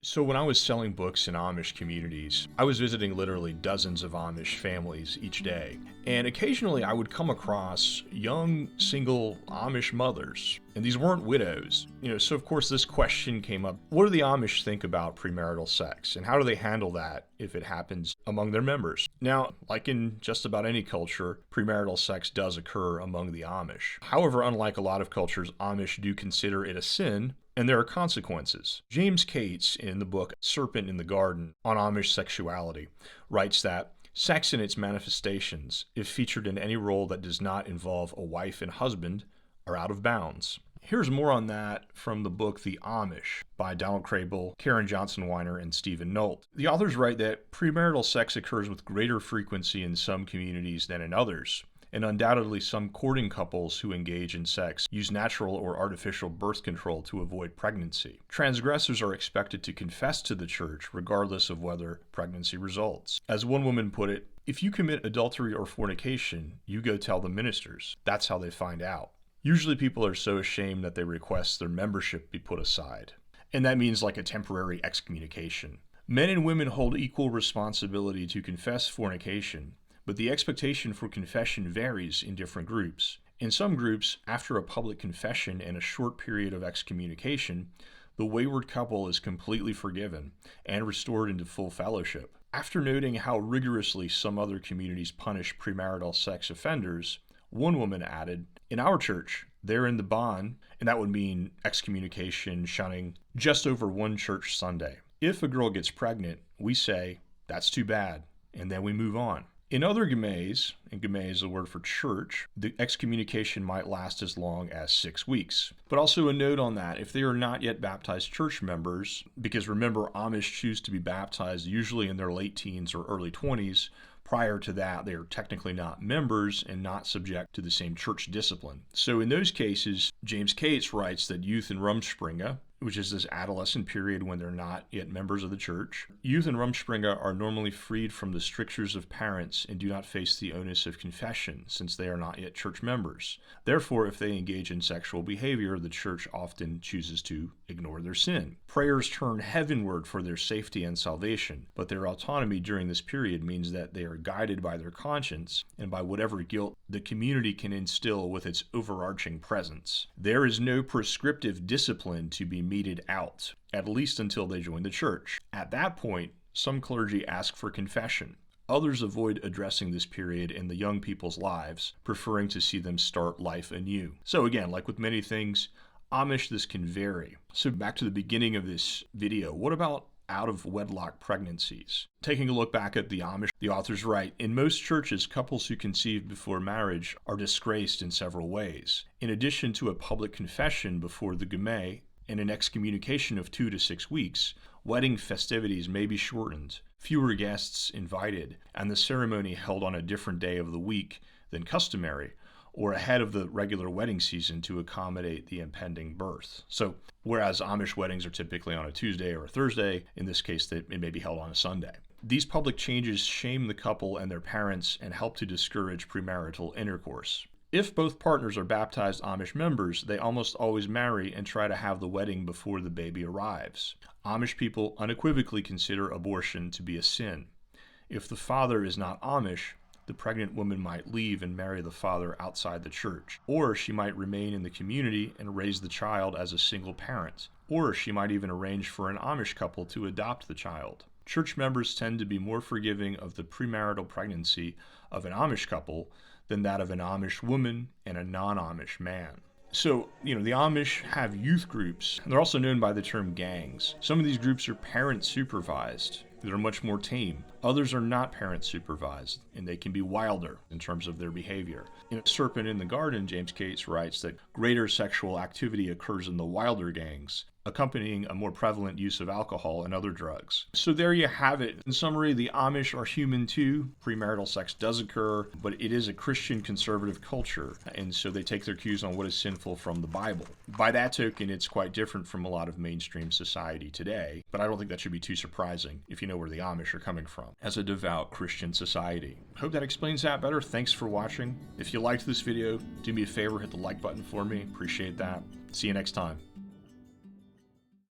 So when I was selling books in Amish communities, I was visiting literally dozens of Amish families each day. And occasionally I would come across young, single Amish mothers. And these weren't widows. So of course this question came up. What do the Amish think about premarital sex? And how do they handle that if it happens among their members? Now, like in just about any culture, premarital sex does occur among the Amish. However, unlike a lot of cultures, Amish do consider it a sin, and there are consequences. James Cates, in the book Serpent in the Garden on Amish sexuality, writes that sex in its manifestations, if featured in any role that does not involve a wife and husband, are out of bounds. Here's more on that from the book The Amish by Donald Kraybill, Karen Johnson-Weiner, and Stephen Nolt. The authors write that premarital sex occurs with greater frequency in some communities than in others. And undoubtedly some courting couples who engage in sex use natural or artificial birth control to avoid pregnancy. Transgressors are expected to confess to the church regardless of whether pregnancy results. As one woman put it, if you commit adultery or fornication, you go tell the ministers. That's how they find out. Usually people are so ashamed that they request their membership be put aside. And that means like a temporary excommunication. Men and women hold equal responsibility to confess fornication, but the expectation for confession varies in different groups. In some groups, after a public confession and a short period of excommunication, the wayward couple is completely forgiven and restored into full fellowship. After noting how rigorously some other communities punish premarital sex offenders, one woman added, "In our church, they're in the bond," and that would mean excommunication, shunning, just over one church Sunday. If a girl gets pregnant, we say, "That's too bad," and then we move on. In other gemes, and gemé is a word for church, the excommunication might last as long as 6 weeks. But also a note on that, if they are not yet baptized church members, because remember, Amish choose to be baptized usually in their late teens or early 20s, prior to that, they are technically not members and not subject to the same church discipline. So in those cases, James Cates writes that youth in Rumspringa, which is this adolescent period when they're not yet members of the church, youth in Rumspringa are normally freed from the strictures of parents and do not face the onus of confession, since they are not yet church members. Therefore, if they engage in sexual behavior, the church often chooses to ignore their sin. Prayers turn heavenward for their safety and salvation, but their autonomy during this period means that they are guided by their conscience and by whatever guilt the community can instill with its overarching presence. There is no prescriptive discipline to be meted out, at least until they join the church. At that point, some clergy ask for confession. Others avoid addressing this period in the young people's lives, preferring to see them start life anew. So again, like with many things, Amish, this can vary. So back to the beginning of this video, what about out-of-wedlock pregnancies? Taking a look back at the Amish, the authors write, in most churches, couples who conceive before marriage are disgraced in several ways. In addition to a public confession before the gemé and an excommunication of 2 to 6 weeks, wedding festivities may be shortened, fewer guests invited, and the ceremony held on a different day of the week than customary, or ahead of the regular wedding season to accommodate the impending birth. So, whereas Amish weddings are typically on a Tuesday or a Thursday, in this case it may be held on a Sunday. These public changes shame the couple and their parents and help to discourage premarital intercourse. If both partners are baptized Amish members, they almost always marry and try to have the wedding before the baby arrives. Amish people unequivocally consider abortion to be a sin. If the father is not Amish, the pregnant woman might leave and marry the father outside the church, or she might remain in the community and raise the child as a single parent, or she might even arrange for an Amish couple to adopt the child. Church members tend to be more forgiving of the premarital pregnancy of an Amish couple than that of an Amish woman and a non-Amish man. So, the Amish have youth groups, and they're also known by the term gangs. Some of these groups are parent supervised. They're much more tame. Others are not parent supervised, and they can be wilder in terms of their behavior. In Serpent in the Garden, James Cates writes that greater sexual activity occurs in the wilder gangs, accompanying a more prevalent use of alcohol and other drugs. So there you have it. In summary, the Amish are human too. Premarital sex does occur, but it is a Christian conservative culture, and so they take their cues on what is sinful from the Bible. By that token, it's quite different from a lot of mainstream society today, but I don't think that should be too surprising if you know where the Amish are coming from as a devout Christian society. Hope that explains that better. Thanks for watching. If you liked this video, do me a favor, hit the like button for me. Appreciate that. See you next time.